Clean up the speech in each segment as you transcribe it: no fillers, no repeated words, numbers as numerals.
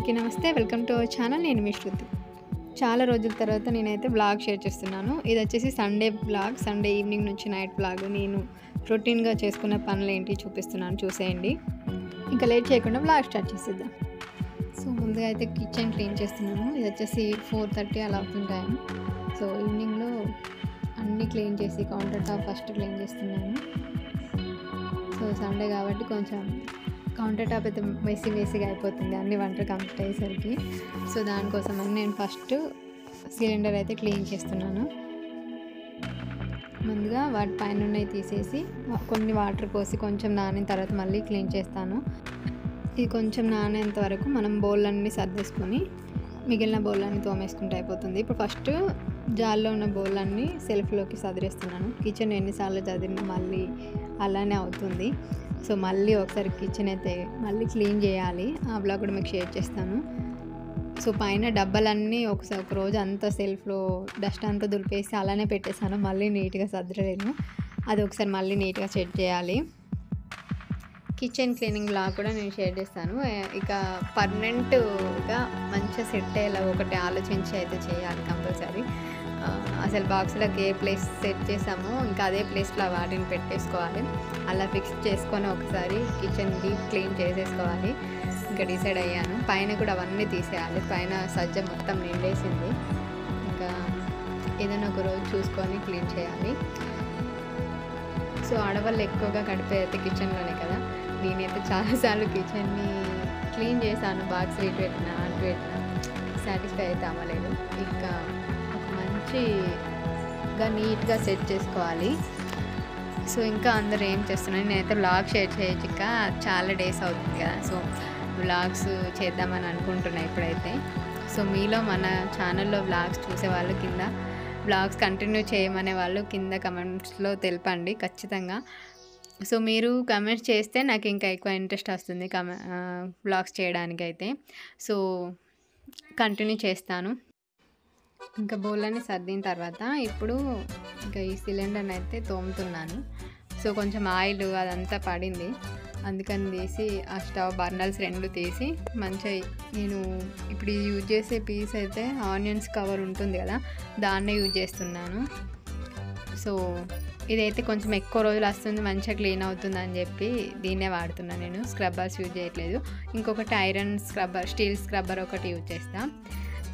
అందరికీ నమస్తే. Welcome to our channel. నేను మీ శృతి. చాలా రోజుల తర్వాత నేనైతే వ్లాగ్ షేర్ చేస్తున్నాను. ఇది వచ్చేసి సండే వ్లాగ్. సండే ఈవినింగ్ నుంచి నైట్ వ్లాగ్. నేను రొటీన్గా చేసుకున్న పనులు ఏంటి చూపిస్తున్నాను, చూసేయండి. ఇంకా లేట్ చేయకుండా వ్లాగ్ స్టార్ట్ చేసేద్దాం. సో ముందుగా అయితే కిచెన్ క్లీన్ చేస్తున్నాను. ఇది వచ్చేసి 4:30 అలా అవుతుంది టైం. సో ఈవినింగ్లో అన్నీ క్లీన్ చేసి కౌంటర్ టాప్ ఫస్ట్ క్లీన్ చేస్తున్నాను. సో సండే కాబట్టి కొంచెం కౌంటర్ టాప్ అయితే మెస్సీగా అయిపోతుంది అన్ని వంట కంప్లీట్ అయ్యేసరికి. సో దానికోసం అని నేను ఫస్ట్ సిలిండర్ అయితే క్లీన్ చేస్తున్నాను. ముందుగా వాటి పైన ఉన్నవి తీసేసి కొన్ని వాటర్ పోసి కొంచెం నానిన తర్వాత మళ్ళీ క్లీన్ చేస్తాను. ఇది కొంచెం నానేంత వరకు మనం బౌళ్ళన్నీ సర్దేసుకొని మిగిలిన బౌళ్ళన్నీ తోమేసుకుంటే అయిపోతుంది. ఇప్పుడు ఫస్ట్ జాల్లో ఉన్న బౌళ్ళన్నీ సెల్ఫ్లోకి సదిరేస్తున్నాను. కిచెన్ ఎన్నిసార్లు చదివినా మళ్ళీ అలానే అవుతుంది. సో మళ్ళీ ఒకసారి కిచెన్ అయితే మళ్ళీ క్లీన్ చేయాలి. ఆ బ్లాగ్ కూడా మీకు షేర్ చేస్తాను. సో పైన డబ్బాలన్నీ ఒక రోజు అంతా సెల్ఫ్లో డస్ట్ అంతా దులిపేసి అలానే పెట్టేసాను. మళ్ళీ నీట్గా సదరలేదు. అది ఒకసారి మళ్ళీ నీట్గా సెట్ చేయాలి. కిచెన్ క్లీనింగ్ బ్లాగ్ కూడా నేను షేర్ చేస్తాను. ఇక పర్మనెంట్గా మంచిగా సెట్ అయ్యేలా ఒకటి ఆలోచించి అయితే చేయాలి కంపల్సరీ. అసలు బాక్స్లోకి ఏ ప్లేస్ సెట్ చేసామో ఇంకా అదే ప్లేస్లో వాటిని పెట్టేసుకోవాలి. అలా ఫిక్స్ చేసుకొని ఒకసారి కిచెన్ డీప్ క్లీన్ చేసేసుకోవాలి. ఇంకా డిసైడ్ అయ్యాను. పైన కూడా అవన్నీ తీసేయాలి. పైన సజ్జ మొత్తం నిండేసింది. ఇంకా ఏదైనా ఒక రోజు చూసుకొని క్లీన్ చేయాలి. సో ఆడవాళ్ళు ఎక్కువగా గడిపేదైతే కిచెన్లోనే కదా. నేనైతే చాలాసార్లు కిచెన్ని క్లీన్ చేశాను. బాక్స్ ఇటు పెట్టినా అటు పెట్టినా సాటిస్ఫై అయితే అవ్వలేదు. ఇంకా మంచిగా నీట్గా సెట్ చేసుకోవాలి. సో ఇంకా అందరూ ఏం చేస్తున్నారు, నేనైతే వ్లాగ్ షేర్ చేయొచ్చు. ఇంకా చాలా డేస్ అవుతుంది కదా. సో వ్లాగ్స్ చేద్దామని అనుకుంటున్నాను ఇప్పుడైతే. సో మీలో మన ఛానల్లో వ్లాగ్స్ చూసేవాళ్ళు కింద వ్లాగ్స్ కంటిన్యూ చేయమనే వాళ్ళు కింద కమెంట్స్లో తెలపండి ఖచ్చితంగా. సో మీరు కమెంట్స్ చేస్తే నాకు ఇంకా ఎక్కువ ఇంట్రెస్ట్ వస్తుంది వ్లాగ్స్ చేయడానికి అయితే. సో కంటిన్యూ చేస్తాను. ఇంకా బౌలన్నీ సర్దిన తర్వాత ఇప్పుడు ఇంకా ఈ సిలిండర్ని అయితే తోముతున్నాను. సో కొంచెం ఆయిల్ అదంతా పడింది, అందుకని తీసి ఆ స్టవ్ బర్నర్స్ 2 తీసి మంచిగా నేను ఇప్పుడు యూజ్ చేసే పీస్ అయితే ఆనియన్స్ కవర్ ఉంటుంది కదా, దాన్నే యూజ్ చేస్తున్నాను. సో ఇదైతే కొంచెం ఎక్కువ రోజులు వస్తుంది, మంచిగా క్లీన్ అవుతుంది అని చెప్పి దీన్నే వాడుతున్నాను. నేను స్క్రబ్బర్స్ యూజ్ చేయట్లేదు. ఇంకొకటి ఐరన్ స్క్రబ్బర్, స్టీల్ స్క్రబ్బర్ ఒకటి యూజ్ చేస్తాను.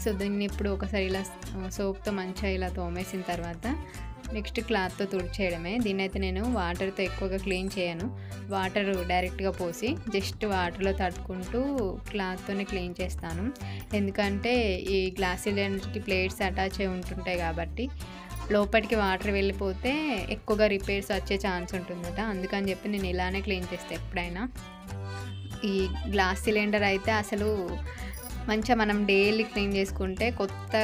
సో దీన్ని ఇప్పుడు ఒకసారి ఇలా సోప్తో మంచిగా ఇలా తోమేసిన తర్వాత నెక్స్ట్ క్లాత్తో తుడిచేయడమే. దీన్ని అయితే నేను వాటర్తో ఎక్కువగా క్లీన్ చేయను. వాటర్ డైరెక్ట్గా పోసి జస్ట్ వాటర్లో తడుపుకుంటూ క్లాత్తోనే క్లీన్ చేస్తాను. ఎందుకంటే ఈ గ్లాస్ సిలిండర్కి ప్లేట్స్ అటాచ్ అయి ఉంటుంటాయి కాబట్టి లోపలికి వాటర్ వెళ్ళిపోతే ఎక్కువగా రిపేర్స్ వచ్చే ఛాన్స్ ఉంటుందట. అందుకని చెప్పి నేను ఇలానే క్లీన్ చేస్తాను ఎప్పుడైనా. ఈ గ్లాస్ సిలిండర్ అయితే అసలు మంచిగా మనం డైలీ క్లీన్ చేసుకుంటే కొత్త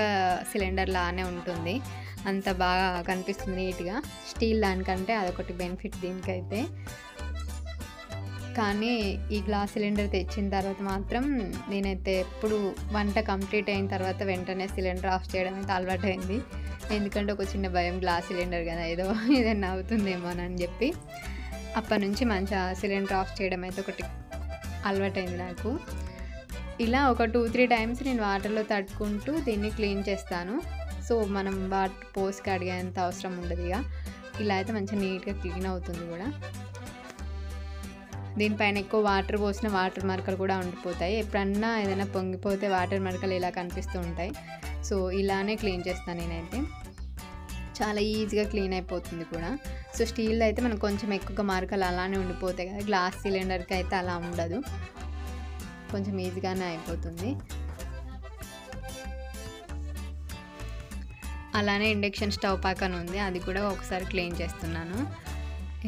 సిలిండర్ లానే ఉంటుంది, అంత బాగా కనిపిస్తుంది నీట్గా. స్టీల్ దానికంటే అదొకటి బెనిఫిట్ దీనికైతే. కానీ ఈ గ్లాస్ సిలిండర్ తెచ్చిన తర్వాత మాత్రం నేనైతే ఎప్పుడు వంట కంప్లీట్ అయిన తర్వాత వెంటనే సిలిండర్ ఆఫ్ చేయడం అయితే అలవాటైంది. ఎందుకంటే ఒక చిన్న భయం, గ్లాస్ సిలిండర్ కదా ఏదైనా అవుతుందేమో అని చెప్పి అప్పటి నుంచి మంచిగా సిలిండర్ ఆఫ్ చేయడం అయితే ఒకటి అలవాటైంది నాకు. ఇలా ఒక 2-3 టైమ్స్ నేను వాటర్లో తట్టుకుంటూ దీన్ని క్లీన్ చేస్తాను. సో మనం వాటర్ పోసి కడిగేంత అవసరం ఉండదు. ఇక ఇలా అయితే మంచిగా నీట్గా క్లీన్ అవుతుంది కూడా. దీనిపైన ఎక్కువ వాటర్ పోసిన వాటర్ మరకలు కూడా ఉండిపోతాయి. ఎప్పుడన్నా ఏదైనా పొంగిపోతే వాటర్ మరకలు ఇలా కనిపిస్తూ ఉంటాయి. సో ఇలానే క్లీన్ చేస్తాను నేనైతే. చాలా ఈజీగా క్లీన్ అయిపోతుంది కూడా. సో స్టీల్ అయితే మనకు కొంచెం ఎక్కువగా మరకలు అలానే ఉండిపోతాయి కదా. గ్లాస్ సిలిండర్కి అయితే అలా ఉండదు, కొంచెం ఈజీగానే అయిపోతుంది. అలానే ఇండక్షన్ స్టవ్ పక్కన ఉంది, అది కూడా ఒకసారి క్లీన్ చేస్తున్నాను.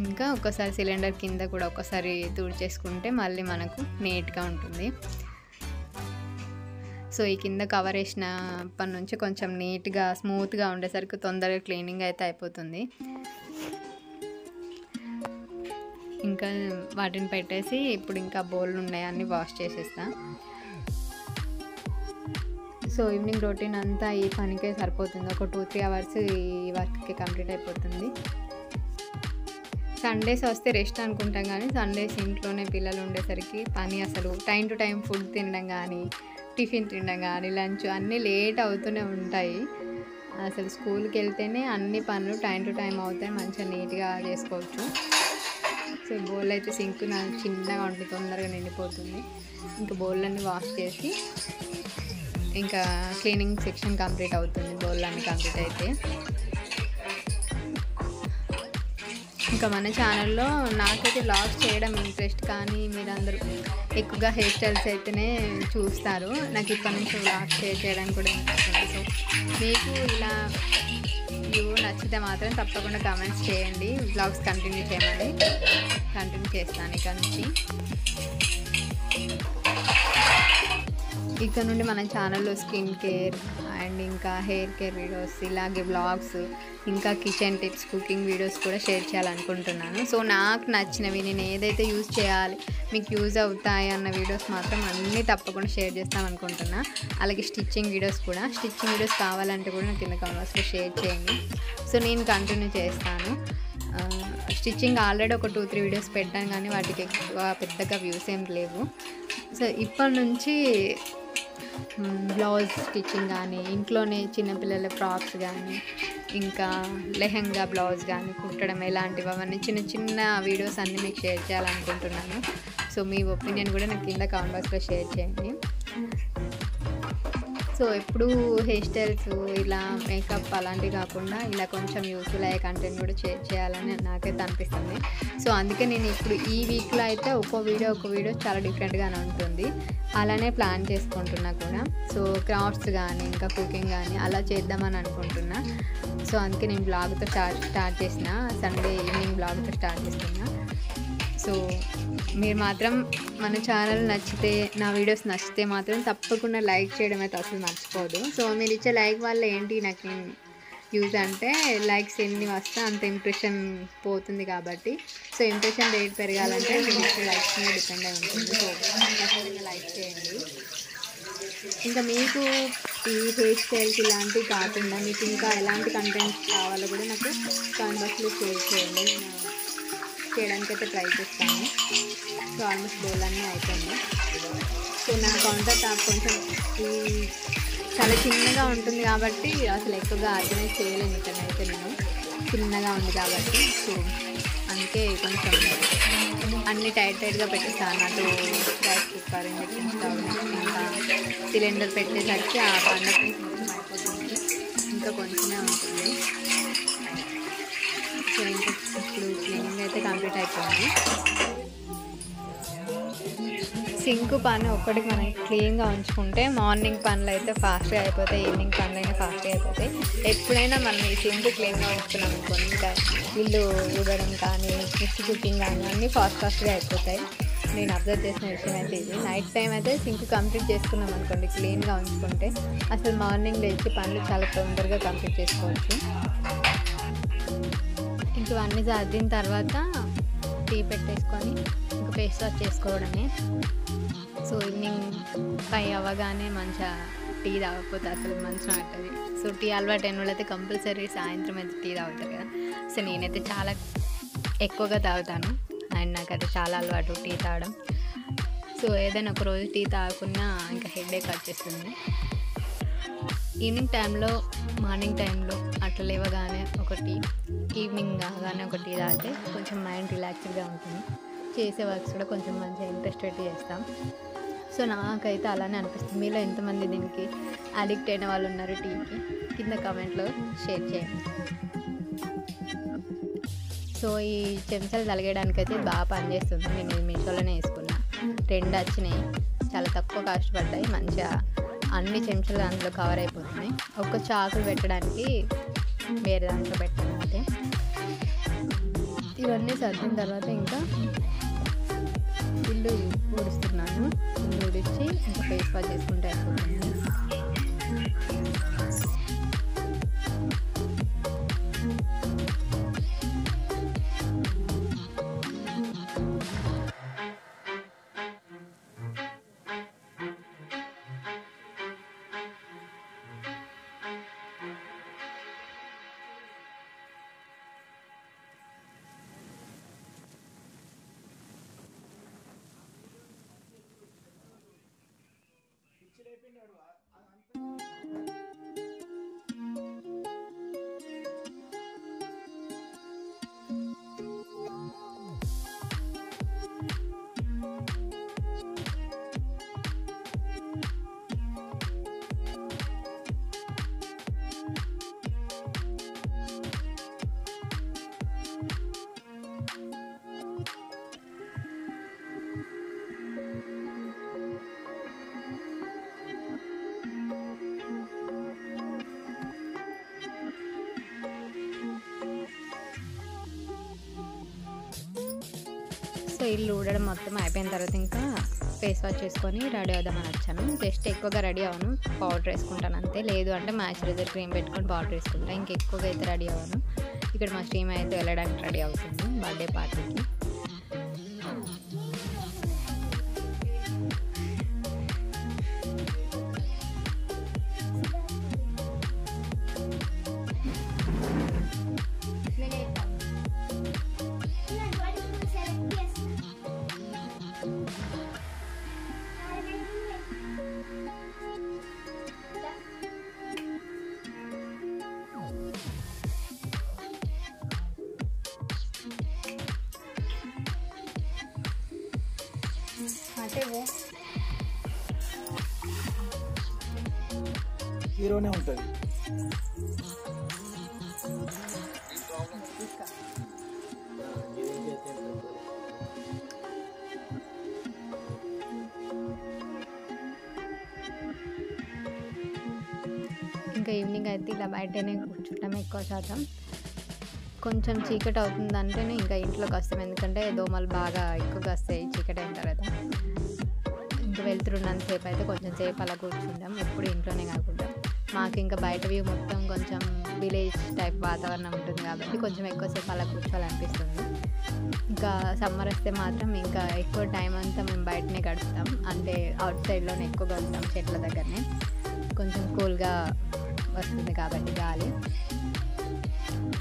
ఇంకా ఒకసారి సిలిండర్ కింద కూడా ఒకసారి తుడిచేసుకుంటే మళ్ళీ మనకు నీట్గా ఉంటుంది. సో ఈ కింద కవర్ వేసినప్పటి నుంచి కొంచెం నీట్గా స్మూత్గా ఉండేసరికి తొందరగా క్లీనింగ్ అయితే అయిపోతుంది. ఇంకా వాటిని పెట్టేసి ఇప్పుడు ఇంకా బౌల్ ఉన్నాయి అన్నీ వాష్ చేసేస్తా. సో ఈవినింగ్ రొటీన్ అంతా ఈ పనికే సరిపోతుంది. ఒక 2-3 అవర్స్ ఈ వర్క్కి కంప్లీట్ అయిపోతుంది. సండేస్ వస్తే రెస్ట్ అనుకుంటాం కానీ సండేస్ ఇంట్లోనే పిల్లలు ఉండేసరికి పని అసలు టైం టు టైం ఫుడ్ తినడం కానీ టిఫిన్ తినడం కానీ లంచ్ అన్నీ లేట్ అవుతూనే ఉంటాయి. అసలు స్కూల్కి వెళ్తేనే అన్ని పనులు టైం టు టైం అవుతాయి, మంచిగా నీట్గా చేసుకోవచ్చు. సో బౌల్ అయితే సింక్ చిన్నగా ఉంటుంది, తొందరగా నిండిపోతుంది. ఇంకా బౌల్లన్నీ వాష్ చేసి ఇంకా క్లీనింగ్ సెక్షన్ కంప్లీట్ అవుతుంది. బౌల్లన్నీ కంప్లీట్ అయితే ఇంకా మన ఛానల్లో నాకైతే వ్లాగ్స్ చేయడం ఇంట్రెస్ట్, కానీ మీరందరూ ఎక్కువగా హెయిర్ స్టైల్స్ అయితేనే చూస్తారు. నాకు ఇప్పటి నుంచి వ్లాగ్స్ షేర్ చేయడానికి కూడా ఇంట్రెస్ట్ ఉంది. సో మీకు ఇలా వ్యూ నచ్చితే మాత్రం తప్పకుండా కామెంట్స్ చేయండి, వ్లాగ్స్ కంటిన్యూ చేయమని. కంటిన్యూ చేస్తాను ఇక నుండి మన ఛానల్లో స్కిన్ కేర్ అండ్ ఇంకా హెయిర్ కేర్ వీడియోస్, ఇలాగే వ్లాగ్స్, ఇంకా కిచెన్ టిప్స్, కుకింగ్ వీడియోస్ కూడా షేర్ చేయాలనుకుంటున్నాను. సో నాకు నచ్చినవి నేను ఏదైతే యూజ్ చేయాలి, మీకు యూజ్ అవుతాయి అన్న వీడియోస్ మాత్రం అన్నీ తప్పకుండా షేర్ చేస్తామనుకుంటున్నా. అలాగే స్టిచ్చింగ్ వీడియోస్ కావాలంటే కూడా నాకు కింద కామెంట్స్లో షేర్ చేయండి. సో నేను కంటిన్యూ చేస్తాను. స్టిచ్చింగ్ ఆల్రెడీ ఒక 2-3 వీడియోస్ పెట్టాను, కానీ వాటికి ఎక్కువ పెద్దగా వ్యూస్ ఏం లేవు. సో ఇప్పటి నుంచి బ్లౌజ్ స్టిచ్చింగ్ కానీ, ఇంట్లోనే చిన్నపిల్లల ఫ్రాక్స్ కానీ, ఇంకా లెహంగా బ్లౌజ్ కానీ కుట్టడం ఎలాంటివి, అవన్నీ చిన్న చిన్న వీడియోస్ అన్నీ మీకు షేర్ చేయాలనుకుంటున్నాను. సో మీ ఒపీనియన్ కూడా నాకు కింద కామెంట్ బాక్స్లో షేర్ చేయండి. సో ఎప్పుడు హెయిర్ స్టైల్స్ ఇలా మేకప్ అలాంటివి కాకుండా ఇలా కొంచెం యూస్ఫుల్ అయ్యే కంటెంట్ కూడా షేర్ చేయాలని నాకైతే అనిపిస్తుంది. సో అందుకే నేను ఇప్పుడు ఈ వీక్లో అయితే ఒక వీడియో చాలా డిఫరెంట్గానే ఉంటుంది. అలానే ప్లాన్ చేసుకుంటున్నా కూడా. సో క్రాఫ్ట్స్ కానీ ఇంకా కుకింగ్ కానీ అలా చేద్దామని అనుకుంటున్నా. సో అందుకే నేను బ్లాగ్తో స్టార్ట్ చేసిన, సండే ఈవినింగ్ బ్లాగ్తో స్టార్ట్ చేస్తున్నా. సో మీరు మాత్రం మన ఛానల్ నచ్చితే, నా వీడియోస్ నచ్చితే మాత్రం తప్పకుండా లైక్ చేయడం అయితే అసలు మర్చిపోదు. సో మీరు ఇచ్చే లైక్ వల్ల ఏంటి నాకు యూజ్ అంటే, లైక్స్ ఎన్ని వస్తే అంత ఇంప్రెషన్ పోతుంది కాబట్టి. సో ఇంప్రెషన్ రేట్ పెరగాలంటే మీరు ఇచ్చే లైక్స్ మీద డిపెండ్ అయి ఉంటుంది. సో ఖచ్చితంగా లైక్ చేయండి. ఇంకా మీకు ఈ హెయిర్ స్టైల్స్ ఇలాంటివి కాకుండా మీకు ఇంకా ఎలాంటి కంటెంట్స్ కావాలో కూడా నాకు కామెంట్ బాక్స్లో షేర్ చేయండి. చేయడానికి అయితే ట్రై చేస్తాను. సో ఆల్మోస్ట్ బౌల్ అన్నీ అయిపోయింది. సో నా కౌంటర్ టాప్ కొంచెం చాలా చిన్నగా ఉంటుంది కాబట్టి అసలు ఎక్కువగా ఆర్గనైజ్ చేయలేను. ఇక్కడైతే నేను చిన్నగా ఉంది కాబట్టి, సో అందుకే కొంచెం అన్నీ టైట్గా పెట్టేస్తాను. అటు రైస్ కుక్కర్, ఇండక్షన్ స్టవ్, ఇంకా సిలిండర్ పెట్టేసరికి ఆ పండగ మొత్తం అయిపోతుంది. ఇంకా కొంచెమే ఉంటుంది. సో ఇంకా ఇప్పుడు క్లీనింగ్ అయితే కంప్లీట్ అయిపోయింది. సింక్ పని ఒక్కటికి మనం క్లీన్గా ఉంచుకుంటే మార్నింగ్ పనులు అయితే ఫాస్ట్గా అయిపోతాయి, ఈవినింగ్ పనులు అయినా ఫాస్ట్గా అయిపోతాయి. ఎప్పుడైనా మనం ఈ సింక్ క్లీన్గా ఉంచుకున్నాం అనుకోండి, ఇంకా ఇల్లు ఊడడం కానీ నెక్స్ట్ కుకింగ్ కానీ అన్నీ ఫాస్ట్గా అయిపోతాయి. నేను అబ్జర్వ్ చేసిన విషయం అయితే ఇది. నైట్ టైం అయితే సింక్ కంప్లీట్ చేసుకున్నాం అనుకోండి, క్లీన్గా ఉంచుకుంటే అసలు మార్నింగ్ లేచి పనులు చాలా తొందరగా కంప్లీట్ చేసుకోవచ్చు. ఇంక ఇవన్నీ సర్దిన తర్వాత టీ పెట్టేసుకొని ఇంకా ఫేస్ వాష్ చేసుకోవడమే. సో ఈవినింగ్ 5 అవ్వగానే మంచిగా టీ తాగకపోతే అసలు మంచిగా ఉంటుంది. సో టీ అలవాటు అయిన వాళ్ళైతే కంపల్సరీ సాయంత్రం అయితే టీ తాగుతారు కదా. సో నేనైతే చాలా ఎక్కువగా తాగుతాను అండ్ నాకైతే చాలా అలవాటు టీ తాగడం. సో ఏదైనా ఒక రోజు టీ తాగకున్నా ఇంకా హెడేక్ వచ్చేస్తుంది. ఈవినింగ్ టైంలో, మార్నింగ్ టైంలో అట్లా లేవగానే ఒకటి, ఈవినింగ్ కాగానే ఒకటి తాగితే కొంచెం మైండ్ రిలాక్స్డ్గా ఉంటుంది. చేసే వర్క్స్ కూడా కొంచెం మంచిగా ఇంట్రెస్ట్ పెట్టి చేస్తాం. సో నాకైతే అలానే అనిపిస్తుంది. మీలో ఎంతమంది దీనికి అడిక్ట్ అయిన వాళ్ళు ఉన్నారు టీకి, కింద కామెంట్లో షేర్ చేయండి. సో ఈ చెంచాలు తలగడానికైతే బాగా పనిచేస్తుంది. నేను మీషోలోనే వేసుకున్నా, 2 వచ్చినాయి, చాలా తక్కువ కాస్ట్ పడ్డాయి. మంచిగా అన్ని చెంచాలు దాంట్లో కవర్ అయిపోతున్నాయి. ఒక చాకులు పెట్టడానికి వేరే దాంట్లో పెట్టాను అంతే. ఇవన్నీ సర్దిన తర్వాత ఇంకా ఇల్లు ఊడుస్తున్నాను. ఇల్లు ఊడిచ్చి ఇంకా ఫేస్ వాష్ చేసుకుంటే అయిపోతుంది. సో ఇల్లు ఊడడం మొత్తం అయిపోయిన తర్వాత ఇంకా ఫేస్ వాష్ చేసుకొని రెడీ అవుదామని వచ్చాను. జస్ట్ ఎక్కువగా రెడీ అవ్వను, పౌడర్ వేసుకుంటాను అంతే. లేదు అంటే మాయిశ్చరైజర్ క్రీమ్ పెట్టుకొని పౌడర్ వేసుకుంటాను. ఇంకా ఎక్కువగా అయితే రెడీ అవ్వను. ఇక్కడ మా స్ట్రీమ్ అయితే వెళ్ళడానికి రెడీ అవుతుంది బర్త్డే పార్టీకి. హీరోనే ఉంటుంది. ఇంకా ఈవినింగ్ అయితే ఇలా బయటనే కూర్చుంటాం ఎక్కువ శాతం. కొంచెం చీకటి అవుతుందంటేనే ఇంకా ఇంట్లోకి వస్తాం, ఎందుకంటే దోమలు బాగా ఎక్కువగా వస్తాయి చీకటి అయిన తర్వాత. ఇంకా వెళ్తున్నంతసేపు అయితే కొంచెం సేపు అలా కూర్చుంటాం, ఎప్పుడు ఇంట్లోనే కాకుండా. మాకు ఇంకా బయట వ్యూ మొత్తం కొంచెం విలేజ్ టైప్ వాతావరణం ఉంటుంది కాబట్టి కొంచెం ఎక్కువసేపు అలా కూర్చోవాలనిపిస్తుంది. ఇంకా సమ్మర్ వస్తే మాత్రం ఇంకా ఎక్కువ టైం అంతా మేము బయటనే గడుపుతాం, అంటే అవుట్ సైడ్లోనే ఎక్కువగా ఉంటాం, చెట్ల దగ్గరనే. కొంచెం కూల్గా వస్తుంది కాబట్టి గాలి.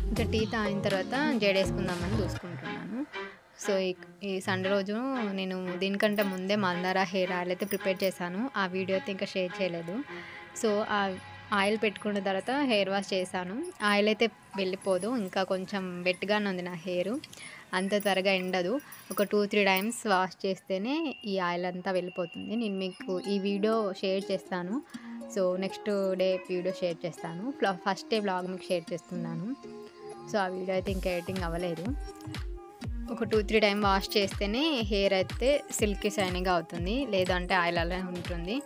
ఇంకా టీ తాగిన తర్వాత జడేసుకుందామని చూసుకుంటున్నాను. సో ఈ సండే రోజు నేను దీనికంటే ముందే మందార హెయిర్ ఆయిల్ అయితే ప్రిపేర్ చేశాను. ఆ వీడియో అయితే ఇంకా షేర్ చేయలేదు. సో ఆ ఆయిల్ పెట్టుకున్న తర్వాత హెయిర్ వాష్ చేశాను. ఆయిల్ అయితే వెళ్ళిపోదు, ఇంకా కొంచెం వెట్గానే ఉంది నా హెయిర్, అంత త్వరగా ఎండదు. ఒక 2-3 టైమ్స్ వాష్ చేస్తేనే ఈ ఆయిల్ అంతా వెళ్ళిపోతుంది. నేను మీకు ఈ వీడియో షేర్ చేస్తాను. So next day video share చేస్తాను. ఫస్ట్ డే వ్లాగ్ మీకు షేర్ చేస్తున్నాను. సో ఆ వీడియో అయితే ఇంకా ఎడిటింగ్ అవ్వలేదు. ఒక 2-3 టైం వాష్ చేస్తేనే హెయిర్ అయితే సిల్కీ షైనీగా అవుతుంది, లేదంటే ఆయిల్ అలా ఉంటుంది.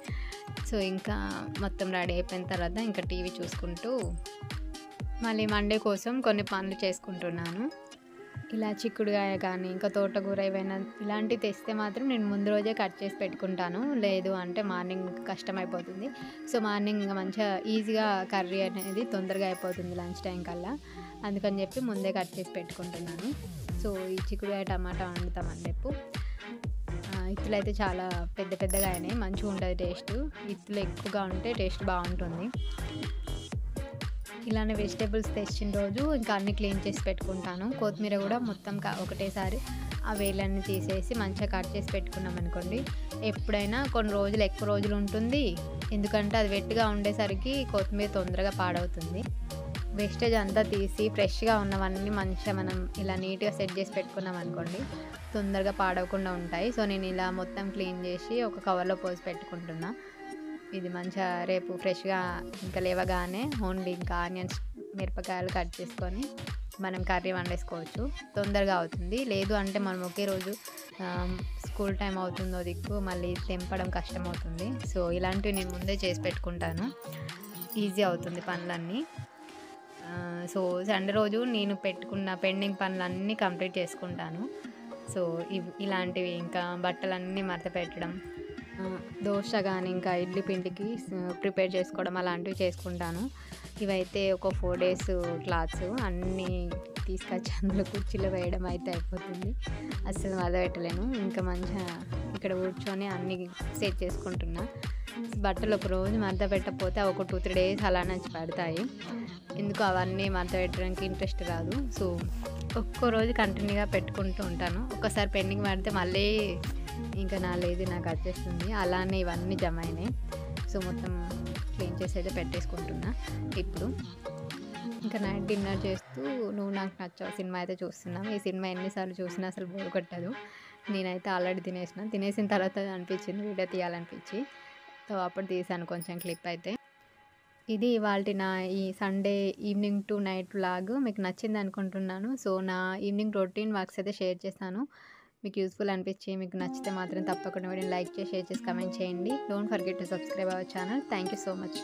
సో ఇంకా మొత్తం రెడీ అయిపోయిన తర్వాత ఇంకా టీవీ చూసుకుంటూ మళ్ళీ మండే కోసం కొన్ని పనులు చేసుకుంటున్నాను. ఇలా చిక్కుడుగాయ కానీ ఇంకా తోటకూర ఏవైనా ఇలాంటివి తెస్తే మాత్రం నేను ముందు రోజే కట్ చేసి పెట్టుకుంటాను, లేదు అంటే మార్నింగ్ కష్టమైపోతుంది. సో మార్నింగ్ ఇంకా మంచిగా ఈజీగా కర్రీ అనేది తొందరగా అయిపోతుంది లంచ్ టైం కల్లా, అందుకని చెప్పి ముందే కట్ చేసి పెట్టుకుంటున్నాను. సో ఈ చిక్కుడుగాయ టమాటా వండుతామని చెప్పు. ఇత్తులు అయితే చాలా పెద్ద పెద్దగా అయినాయి, మంచిగా ఉంటుంది టేస్ట్. ఇత్తులు ఎక్కువగా ఉంటే టేస్ట్ బాగుంటుంది. ఇలానే వెజిటేబుల్స్ తెచ్చిన రోజు ఇంకా అన్నీ క్లీన్ చేసి పెట్టుకుంటాను. కొత్తిమీర కూడా మొత్తం ఒకటేసారి ఆ వేలన్నీ తీసేసి మంచిగా కట్ చేసి పెట్టుకున్నాం అనుకోండి, ఎప్పుడైనా కొన్ని రోజులు ఎక్కువ రోజులు ఉంటుంది. ఎందుకంటే అది వెట్టిగా ఉండేసరికి కొత్తిమీర తొందరగా పాడవుతుంది. వేస్టేజ్ అంతా తీసి ఫ్రెష్గా ఉన్నవన్నీ మంచిగా మనం ఇలా నీట్గా సెట్ చేసి పెట్టుకున్నాం అనుకోండి, తొందరగా పాడవకుండా ఉంటాయి. సో నేను ఇలా మొత్తం క్లీన్ చేసి ఒక కవర్లో పోసి పెట్టుకుంటున్నా. ఇది మంచిగా రేపు ఫ్రెష్గా ఇంకా లేవగానే ఓన్లీ ఇంకా ఆనియన్స్, మిరపకాయలు కట్ చేసుకొని మనం కర్రీ వండేసుకోవచ్చు, తొందరగా అవుతుంది. లేదు అంటే మనం ఒకే రోజు స్కూల్ టైం అవుతుందో దిక్కు మళ్ళీ తెంపడం కష్టం అవుతుంది. సో ఇలాంటివి నేను ముందే చేసి పెట్టుకుంటాను, ఈజీ అవుతుంది పనులన్నీ. సో సండే రోజు నేను పెట్టుకున్న పెండింగ్ పనులన్నీ కంప్లీట్ చేసుకుంటాను. సో ఇలాంటివి ఇంకా బట్టలన్నీ మడత పెట్టడం, దోశ కానీ ఇంకా ఇడ్లీ పిండికి ప్రిపేర్ చేసుకోవడం అలాంటివి చేసుకుంటాను. ఇవైతే ఒక 4 days క్లాత్స్ అన్నీ తీసుకొచ్చి అందులో కుర్చీలో వేయడం అయితే అయిపోతుంది, అస్సలు మడత పెట్టలేను. ఇంకా మంచిగా ఇక్కడ కూర్చొని అన్నీ సెట్ చేసుకుంటున్నా. బట్టలు ఒక రోజు మడత పెట్టకపోతే ఒక 2-3 days అలానే పడతాయి, ఎందుకు అవన్నీ మడత పెట్టడానికి ఇంట్రెస్ట్ రాదు. సో ఒక్కో రోజు కంటిన్యూగా పెట్టుకుంటూ ఉంటాను. ఒక్కసారి పెండింగ్ పడితే మళ్ళీ ఇంకా నాకు వచ్చేస్తుంది. అలానే ఇవన్నీ జమ అయినాయి. సో మొత్తం క్లీన్ చేసి అయితే పెట్టేసుకుంటున్నా. ఇప్పుడు ఇంకా నైట్ డిన్నర్ చేస్తూ నువ్వు నాకు నచ్చావు సినిమా అయితే చూస్తున్నాం. ఈ సినిమా ఎన్నిసార్లు చూసినా అసలు బోర్ కొట్టదు. నేనైతే ఆల్రెడీ తినేసిన తర్వాత అనిపించింది వీడియో తీయాలనిపించి, సో అప్పుడు తీసాను కొంచెం క్లిప్ అయితే. ఇది ఇవాళ నా ఈ Sunday evening to night vlog మీకు నచ్చింది అనుకుంటున్నాను. సో నా ఈవినింగ్ రొటీన్ వర్క్స్ అయితే షేర్ చేస్తాను. మీకు యూస్ఫుల్ అనిపించి మీకు నచ్చితే మాత్రం తప్పకుండా వీడియోని లైక్ చేసి, షేర్ చేసి, కమెంట్ చేయండి. Don't forget to subscribe our channel. Thank you so much.